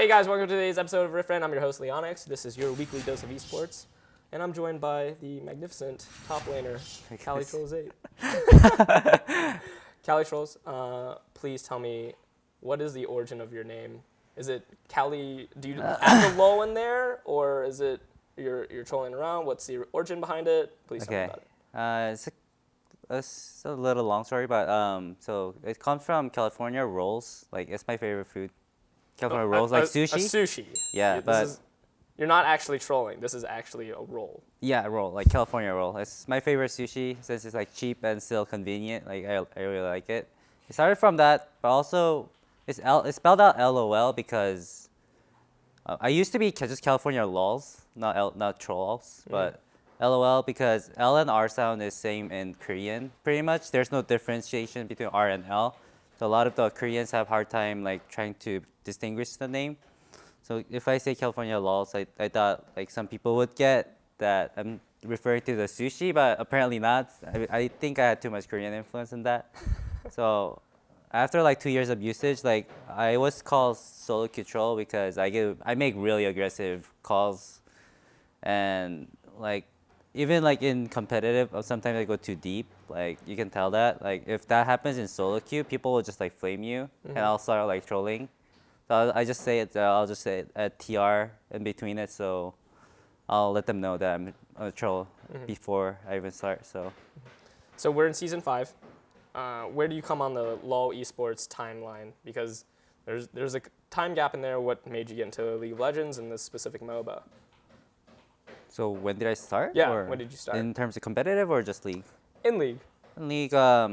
Hey guys, welcome to today's episode of Riff Rant. I'm your host, Leonyx. This is your weekly dose of esports. And I'm joined by the magnificent top laner, CaliTrlolz 8. CaliTrlolz, please tell me, what is the origin of your name? Is it Cali, do you add the lol in there? Or is it you're trolling around? What's the origin behind it? Please tell me about it. It's a little long story, but so it comes from California rolls. Like, it's my favorite food. California rolls, like sushi. A sushi. Yeah, you're not actually trolling. This is actually a roll. Yeah, a roll, like California roll. It's my favorite sushi since it's like cheap and still convenient. Like I really like it. It started from that, but also it's spelled out LOL because I used to be just California LOLz, not trolls, but LOL because L and R sound is same in Korean. Pretty much, there's no differentiation between R and L. So a lot of the Koreans have hard time like trying to distinguish the name. So if I say California LOLz, I thought like some people would get that I'm referring to the sushi, but apparently not. I think I had too much Korean influence in that. So after like 2 years of usage, like I was called solo queue troll because I make really aggressive calls, and like even like in competitive, sometimes I go too deep. Like you can tell that. Like if that happens in solo queue, people will just like flame you, and I'll start like trolling. So I'll just say it at TR in between it, so I'll let them know that I'm a troll before I even start. So we're in season 5. Where do you come on the LoL esports timeline? Because there's a time gap in there. What made you get into League of Legends and this specific MOBA? So when did I start? Yeah, or when did you start? In terms of competitive or just League? In League. In League, I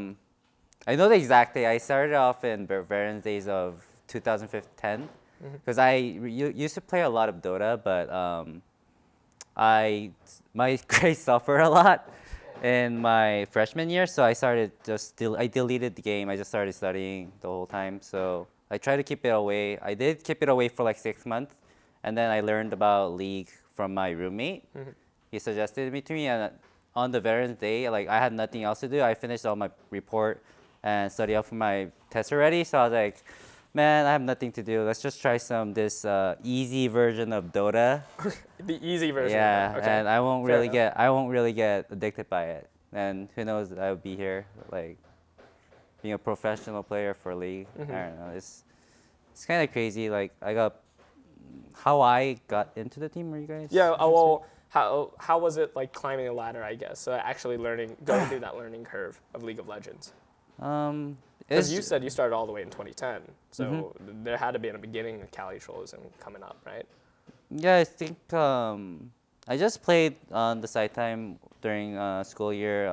know the exact day. I started off in Baron's days of 2010 because I used to play a lot of Dota, but my grades suffered a lot in my freshman year, so I deleted the game. I just started studying the whole time, so I tried to keep it away. I did keep it away for like 6 months, and then I learned about League from my roommate. He suggested it to me, and on the Veterans Day, like I had nothing else to do. I finished all my report and studied up for my test already, so I was like, man, I have nothing to do. Let's just try this easy version of Dota. The easy version. Yeah, Okay. and I won't really get addicted by it. And who knows, I would be here, like being a professional player for League. I don't know. It's kind of crazy. Like how I got into the team. Were you guys? Yeah. Well, how was it like climbing the ladder? I guess actually going through that learning curve of League of Legends. Because you said you started all the way in 2010, so there had to be in the beginning of CaliTrlolz and coming up, right? Yeah, I think I just played on the side time during school year,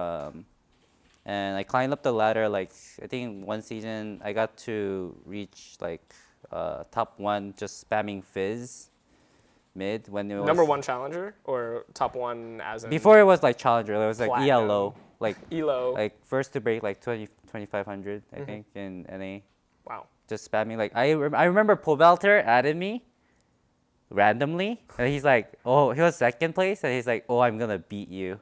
and I climbed up the ladder. Like I think one season I got to reach like top 1, just spamming Fizz mid when it was number 1 challenger or top 1 as in before it was like challenger. It was like platinum. ELO, like ELO, like first to break like 2,500 I think in NA. Wow. Just spamming like I remember Povelter added me randomly, and he's like, oh, he was second place, and he's like, oh, I'm gonna beat you.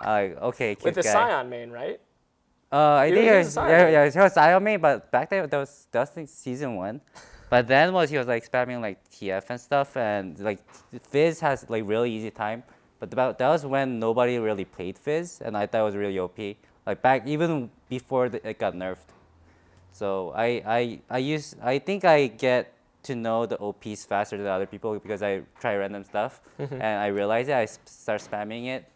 I'm like, okay, cute With the guy. Scion main, right? I think he was a Scion main. he was Scion main, but back then that was like season 1. But then he was like spamming like TF and stuff, and like Fizz has like really easy time. But that was when nobody really played Fizz, and I thought it was really OP. Like back even before it got nerfed. So I think I get to know the OPs faster than other people because I try random stuff, and I realize it. I start spamming it,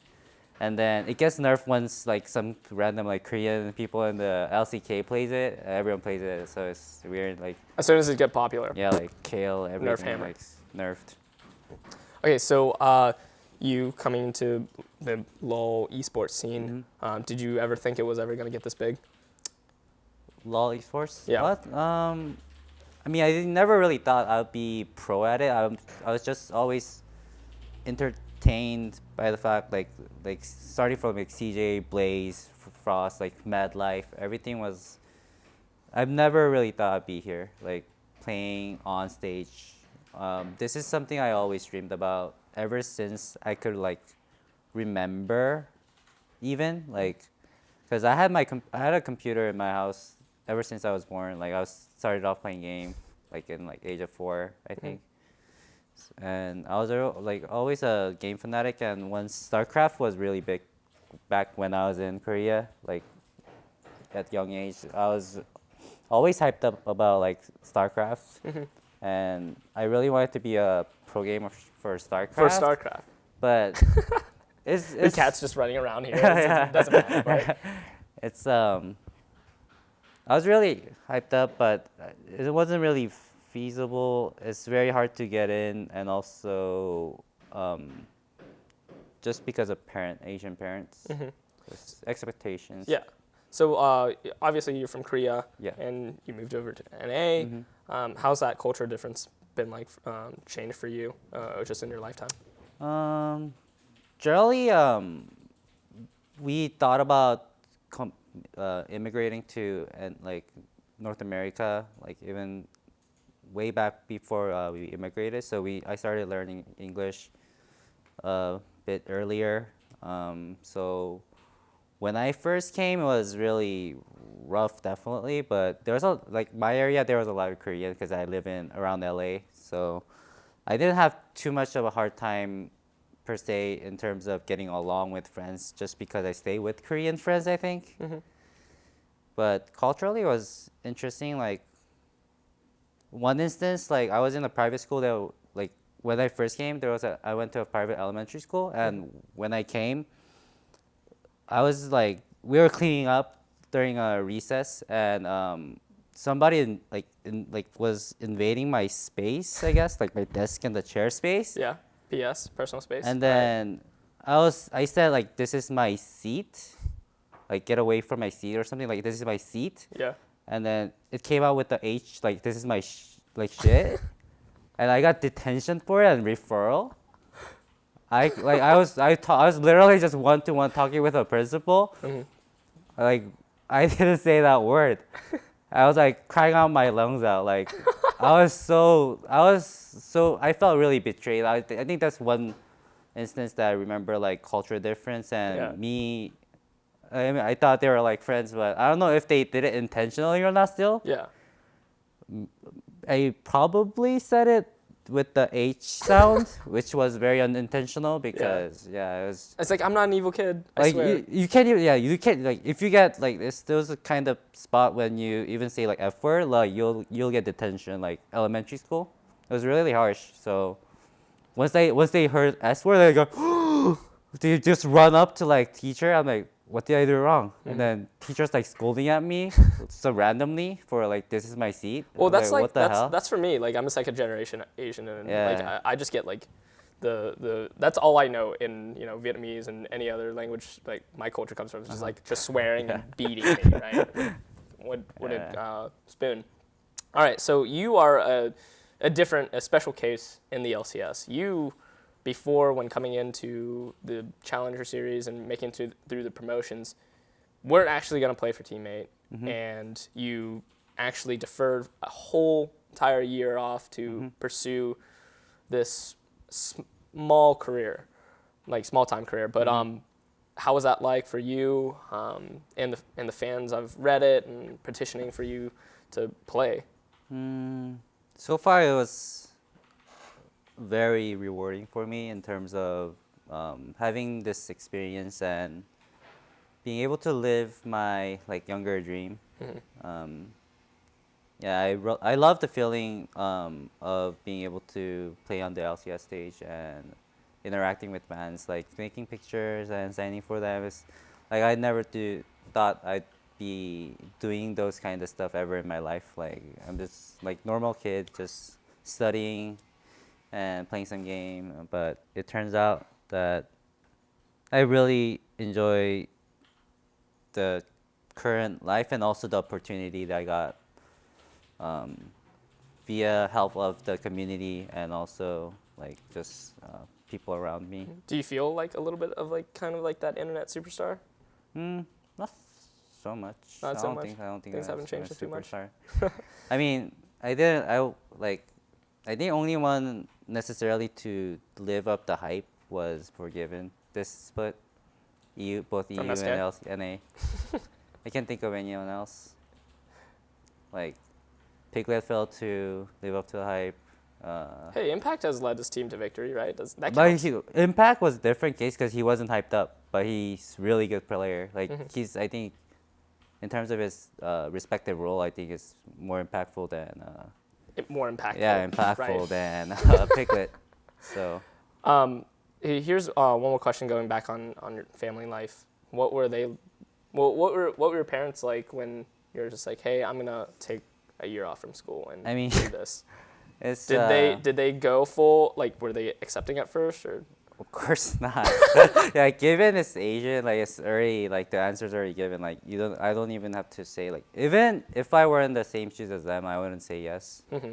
and then it gets nerfed once like some random like Korean people in the LCK plays it. Everyone plays it, so it's weird. Like as soon as it get popular. Yeah, like Kale, everything Hammer. like nerfed. Okay, so you coming into the LoL esports scene, did you ever think it was ever going to get this big? LoL esports? Yeah. What? I mean, I never really thought I'd be pro at it. I was just always entertained by the fact like starting from like CJ, Blaze, Frost, like Mad Life, everything was. I've never really thought I'd be here, like playing on stage. This is something I always dreamed about ever since I could like remember, even like, because I had a computer in my house ever since I was born. Like started off playing game. like in like age of 4, I think. And I was like always a game fanatic, and once Starcraft was really big back when I was in Korea, like at young age, I was always hyped up about like Starcraft, and I really wanted to be a pro gamer for Starcraft. For Starcraft. But The cat's just running around here. Yeah. It doesn't matter. Right? It's I was really hyped up, but it wasn't really feasible. It's very hard to get in, and also just because of Asian parents, expectations. Yeah. So obviously you're from Korea, Yeah. and you moved over to NA. How's that culture difference been like changed for you just in your lifetime? Generally, we thought about immigrating to like North America, like even way back before we immigrated. So I started learning English a bit earlier. So when I first came, it was really rough, definitely. But there was like my area, there was a lot of Korean because I live around LA. So I didn't have too much of a hard time per se in terms of getting along with friends, just because I stay with Korean friends, I think. But culturally, it was interesting. Like one instance, like I was in a private school that, like when I first came, I went to a private elementary school, and when I came, I was like, we were cleaning up during a recess, and somebody was invading my space, I guess, like my desk and the chair space. Yeah. PS, personal space. And then I said like, this is my seat, like get away from my seat or something, like this is my seat. Yeah. And then it came out with the H, like this is my shit, and I got detention for it and referral. I was literally just one-to-one talking with a principal. Like I didn't say that word. I was like crying out my lungs out. Like I felt really betrayed. I think that's one instance that I remember, like culture difference, and me. I mean, I thought they were like friends, but I don't know if they did it intentionally or not still. Yeah. I probably said it with the H sound, which was very unintentional because it was. It's like, I'm not an evil kid. I Like swear. you can't even, you can't, like if you get like this, there's a kind of spot when you even say like F word, like you'll get detention, like elementary school. It was really harsh. So once they heard S word, they go, they just run up to like teacher. I'm like, what did I do wrong? And then teachers like scolding at me so randomly for like, this is my seat. Well, that's like what the hell? that's for me. Like I'm a second generation Asian, and Yeah. like I just get like the that's all I know in Vietnamese and any other language. Like my culture comes from is just like just swearing and beating me, right? With a spoon. All right, so you are a special case in the LCS. You, before, when coming into the Challenger Series and making it through the promotions, weren't actually going to play for Teammate, and you actually deferred a whole entire year off to pursue this small time career. But how was that like for you and the fans of Reddit and petitioning for you to play? So far, it was very rewarding for me in terms of having this experience and being able to live my like younger dream. I love the feeling of being able to play on the LCS stage and interacting with fans, like taking pictures and signing for them. It's like I never thought I'd be doing those kind of stuff ever in my life. Like I'm just like normal kid, just studying and playing some game. But it turns out that I really enjoy the current life and also the opportunity that I got via help of the community and also like just people around me. Do you feel like a little bit of like kind of like that internet superstar? Not so much. Not so much? I don't think Things I'm haven't changed a too much? superstar. I mean, I think only one necessarily to live up the hype was Forgiven. This split, both EU From and SK? NA. I can't think of anyone else. Like, Piglet failed to live up to the hype. Hey, Impact has led this team to victory, right? Does that But count? Impact was a different case because he wasn't hyped up, but he's really good player. Like he's, I think, in terms of his respective role, I think is more impactful than. More impactful. Yeah, impactful right. than Piglet. So. Here's one more question going back on your family life. What were they? What were your parents like when you're just like, hey, I'm gonna take a year off from school and I mean, do this? It's, Did they go full, like, were they accepting at first, or? Of course not. Yeah, given it's Asian, like it's already like the answer's already given. Like I don't even have to say like, even if I were in the same shoes as them, I wouldn't say yes. Mm-hmm.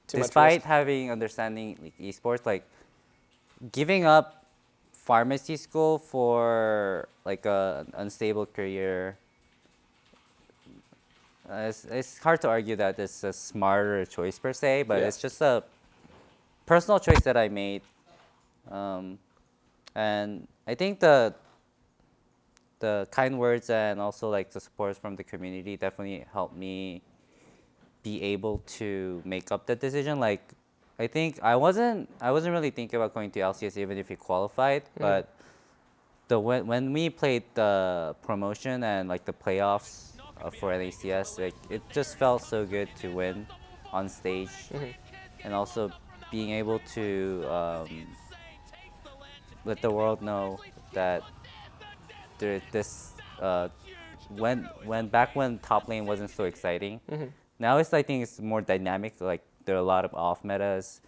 Despite having understanding like esports, like giving up pharmacy school for like an unstable career. It's hard to argue that it's a smarter choice per se, but it's just a personal choice that I made. And I think the kind words and also like the support from the community definitely helped me be able to make up that decision. Like I think I wasn't really thinking about going to LCS even if we qualified, but when we played the promotion and like the playoffs for NACS, like it just felt so good to win on stage, and also being able to let the world know that when top lane wasn't so exciting. Now I think it's more dynamic. Like there are a lot of off metas,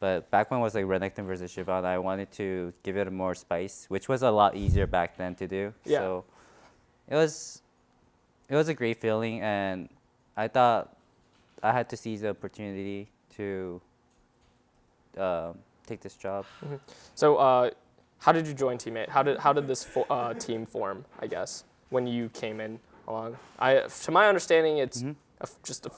but back when it was like Renekton versus Siobhan, I wanted to give it more spice, which was a lot easier back then to do. Yeah. So it was a great feeling, and I thought I had to seize the opportunity to take this job. So, how did you join Teammate? How did this team form? I guess when you came in along. To my understanding, it's just a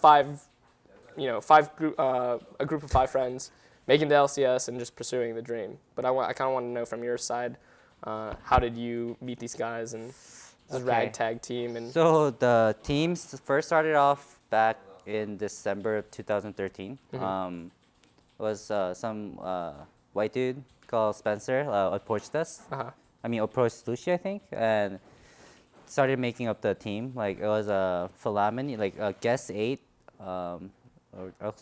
group of 5 friends making the LCS and just pursuing the dream. But I kind of want to know from your side, how did you meet these guys and this ragtag team? And so the teams first started off back in December of 2013. It was some white dude called Spencer approached us. Approached Lucy, I think, and started making up the team. Like it was a Philamini, like a Guess 8, or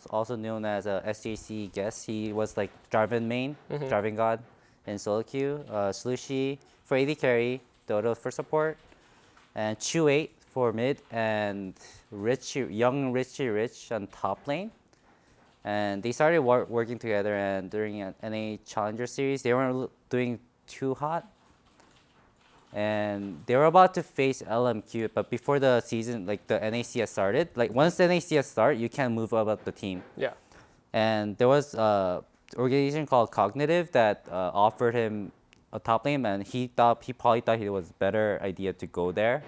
also known as a SJC Guess. He was like Jarvan main, Jarvan God in solo queue. Slushy for AD carry, Dodo for support, and Chu 8 for mid, and young Richie Rich on top lane. And they started working together, and during an NA Challenger Series, they weren't doing too hot. And they were about to face LMQ, but before the season, like the NACS started, like once the NACS start, you can move up the team. Yeah. And there was an organization called Cognitive that offered him a top lane, and he probably thought it was a better idea to go there.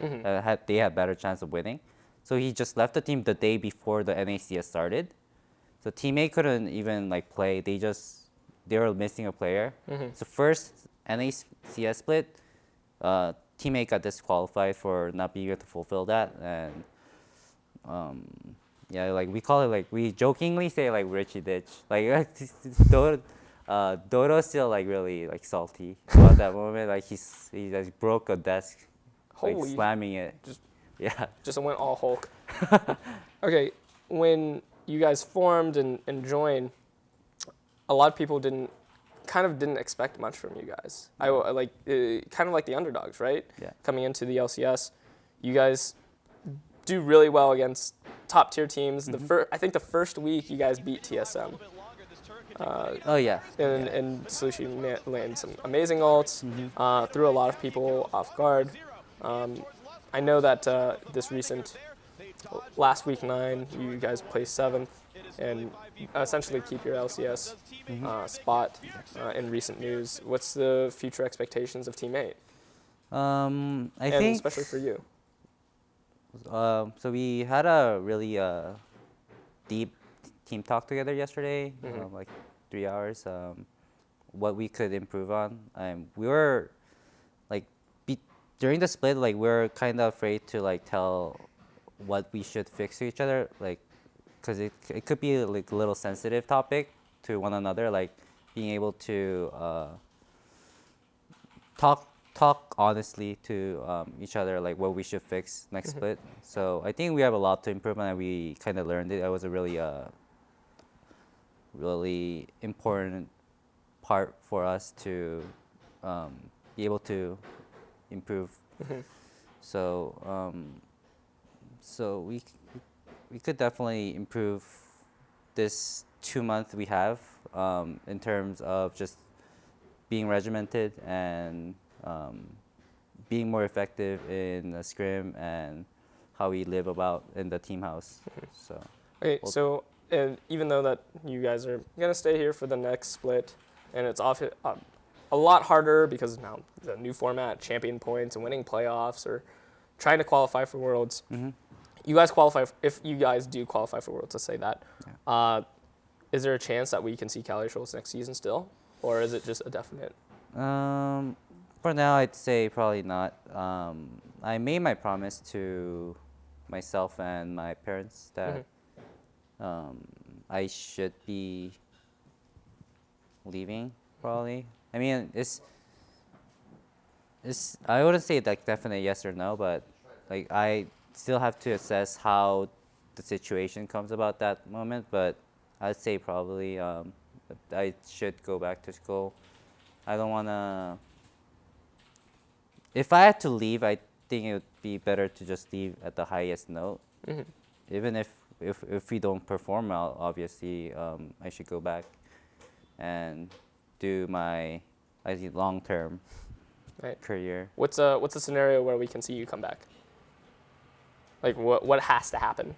They had better chance of winning. So he just left the team the day before the NACS started. So teammate couldn't even like play. They were missing a player. So first NACS split, teammate got disqualified for not being able to fulfill that, and like we call it, like we jokingly say like Richie Ditch. Like Dodo's still like really like salty about that moment. Like he like broke a desk, like slamming it. Just went all Hulk. Okay, when you guys formed and joined, a lot of people didn't expect much from you guys. I like kind of like the underdogs, right? Yeah. Coming into the LCS, you guys do really well against top tier teams. I think the first week you guys beat TSM. And Solution landed some amazing ults, threw a lot of people off guard. I know that last week 9, you guys placed 7th and essentially keep your LCS spot in recent news. What's the future expectations of Team 8? I think especially for you. So we had a really deep team talk together yesterday, like 3 hours. What we could improve on. We were like during the split, like we were kind of afraid to like tell what we should fix to each other, like, because it could be like a little sensitive topic to one another, like being able to talk honestly to each other, like what we should fix next split. So I think we have a lot to improve, and we kind of learned it. It was a really important part for us to be able to improve. So so we could definitely improve this 2 month we have in terms of just being regimented and being more effective in the scrim and how we live about in the team house. So Okay, so even though that you guys are gonna stay here for the next split, and it's a lot harder because now the new format, champion points and winning playoffs, or trying to qualify for Worlds. You guys qualify if you guys do qualify for Worlds. Let's say that. Yeah. Is there a chance that we can see CaliTrlolz next season still, or is it just a definite? For now, I'd say probably not. I made my promise to myself and my parents that I should be leaving probably. I mean, it's I wouldn't say like definite yes or no, but like I still have to assess how the situation comes about that moment. But I'd say probably I should go back to school. I don't wanna. If I had to leave, I think it would be better to just leave at the highest note. Even if we don't perform well, obviously I should go back and do my long-term career. What's a scenario where we can see you come back? Like what has to happen?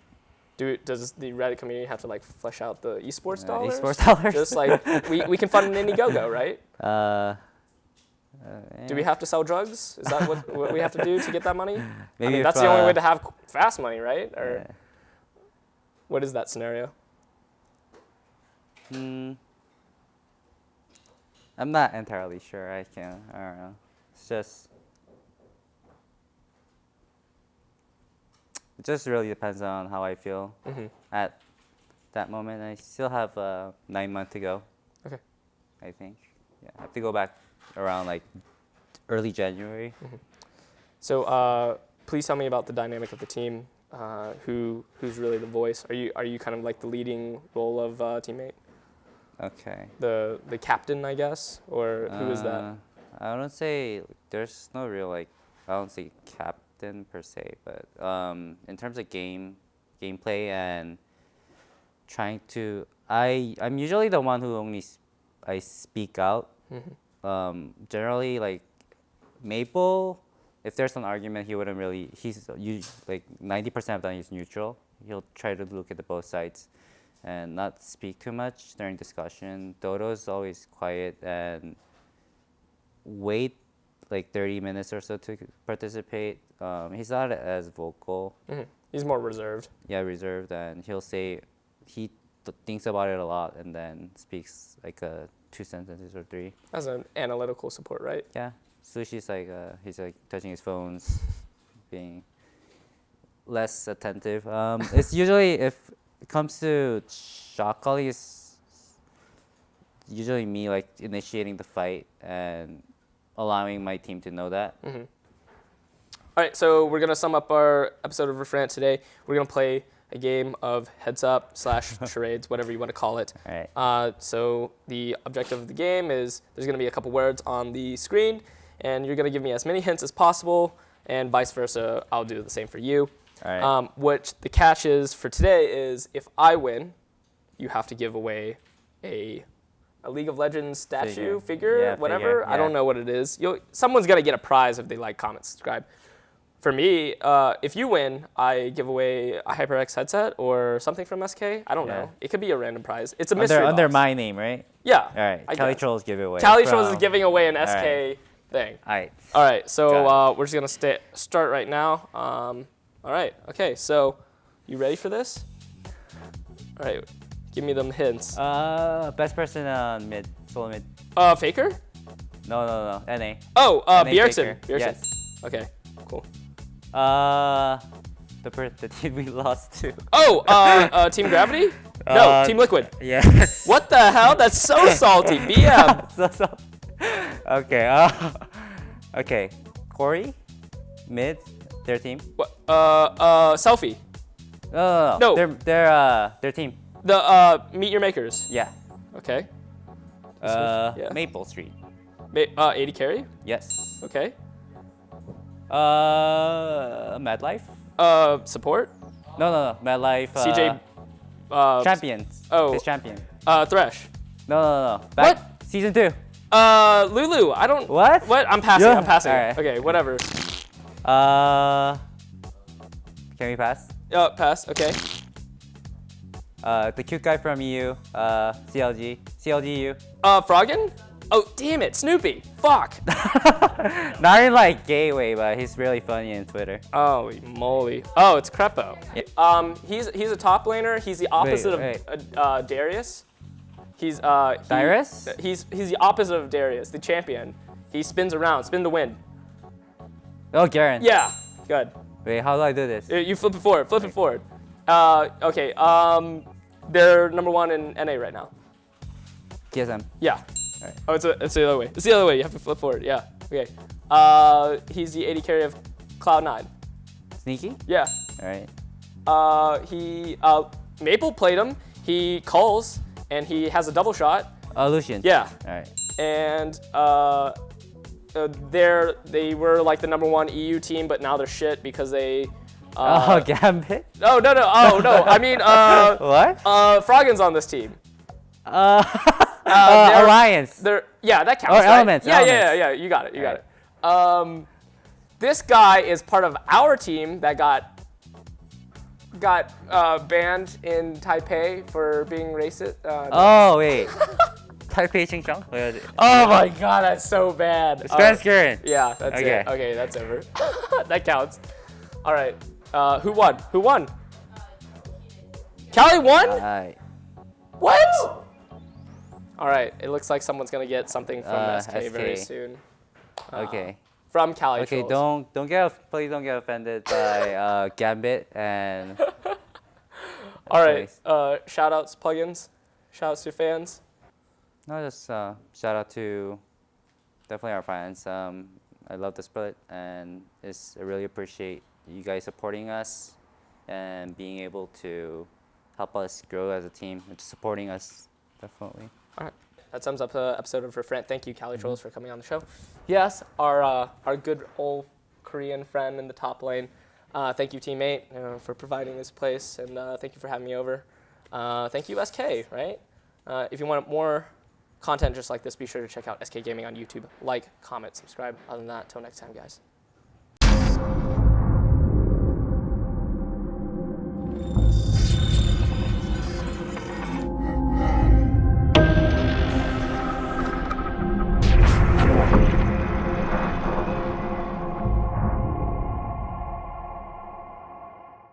Does the Reddit community have to like flesh out the esports dollars? Esports dollars. Just like we can fund an Indiegogo, right? Do we have to sell drugs? Is that what we have to do to get that money? Maybe I mean, that's the only way to have fast money, right? Or what is that scenario? I'm not entirely sure. I don't know. It's just. It just really depends on how I feel at that moment. I still have 9 months to go. Okay. I think. Yeah, I have to go back around like early January. So please tell me about the dynamic of the team. Who's really the voice? Are you kind of like the leading role of teammate? Okay. The captain, I guess, or who is that? I don't say there's no real like. I don't say captain per se, but in terms of gameplay and trying to, I'm usually the one who only I speak out. Generally, like Maple, if there's an argument, he wouldn't really. He's like 90% of the time he's neutral. He'll try to look at the both sides and not speak too much during discussion. Dodo's always quiet and wait like 30 minutes or so to participate. He's not as vocal. He's more reserved. Yeah, reserved, and he'll say he thinks about it a lot and then speaks like 2 sentences or 3. As an analytical support, right? Yeah. Sushi's like he's like touching his phones, being less attentive. It's usually if it comes to shot calling, it's usually me like initiating the fight and allowing my team to know that. All right, so we're gonna sum up our episode of Rant today. We're gonna play a game of heads up / charades, whatever you want to call it. All right. So the objective of the game is there's gonna be a couple words on the screen, and you're gonna give me as many hints as possible, and vice versa. I'll do the same for you. All right. Which the catch is for today is if I win, you have to give away a League of Legends statue, figure, whatever. Figure, yeah. I don't know what it is. Someone's gonna get a prize if they like, comment, subscribe. For me, if you win, I give away a HyperX headset or something from SK. I don't know. It could be a random prize. It's a mystery under box. my name, right? Yeah. All right. CaliTrlolz giveaway. CaliTrlolz is giving away an SK thing. All right. All right. So we're just gonna start right now. All right. Okay. So, you ready for this? All right. Give me them hints. Best person on mid, solo mid. Faker? No. NA. Oh, NA Bjergsen. Faker. Yes. Okay. Cool. the team we lost to. Oh, Team Gravity? No, Team Liquid. Yes. What the hell? That's so salty. BM. so. Okay. Okay. Corey, mid, their team. What? Selfie. No. Their team. The Meet Your Makers. Yeah. Okay. Yeah. Maple Street. 80 carry. Yes. Okay. Mad Life. Support. No. Mad Life. CJ. Champions. Oh. His champion. Thresh. No. What? Season 2. Lulu. I don't. What? What? I'm passing. Yeah. I'm passing. Alright. Okay. Whatever. Can we pass? Pass. Okay. The cute guy from EU. CLGU. Froggen. Oh, damn it, Snoopy. Fuck. Not in like gay way, but he's really funny on Twitter. Holy moly. Oh, it's Crepo. Yeah. He's a top laner. He's the opposite of Darius. He's Darius? He's the opposite of Darius, the champion. He spins around, spin the wind. Oh, Garen. Yeah, good. Wait, how do I do this? You flip it forward, flip it forward. Okay, they're #1 in NA right now. TSM. Yeah. Alright. Oh, it's the other way. It's the other way. You have to flip forward. Yeah. Okay. He's the 80 carry of Cloud9. Sneaky? Yeah. Alright. He Maple played him. He calls and he has a double shot. Lucian. Yeah. Alright. And they were like the #1 EU team, but now they're shit because they. Gambit? Oh no. I mean what? Froggen's on this team. Alliance. That counts. Or right? Elements. Yeah. You got it. This guy is part of our team that got banned in Taipei for being racist. Oh wait. Taipei Chingchong? Oh my god, that's so bad. Spence Garen. Yeah, that's Okay. it. Okay, that's over. That counts. All right. Who won? Cali won? Alright. What? All right. It looks like someone's gonna get something from SK very SK. soon. Okay. From CaliTrlolz. Okay, please don't get offended by Gambit and. All right. Shout outs, plugins. Shout outs to fans. No, just shout out to definitely our fans. I love the split, and I really appreciate you guys supporting us and being able to help us grow as a team and just supporting us, definitely. All right. That sums up the episode of Rant. Thank you, CaliTrlolz, for coming on the show. Yes, our good old Korean friend in the top lane. Thank you, teammate, for providing this place, and thank you for having me over. Thank you, SK, right? If you want more content just like this, be sure to check out SK Gaming on YouTube. Like, comment, subscribe. Other than that, till next time, guys.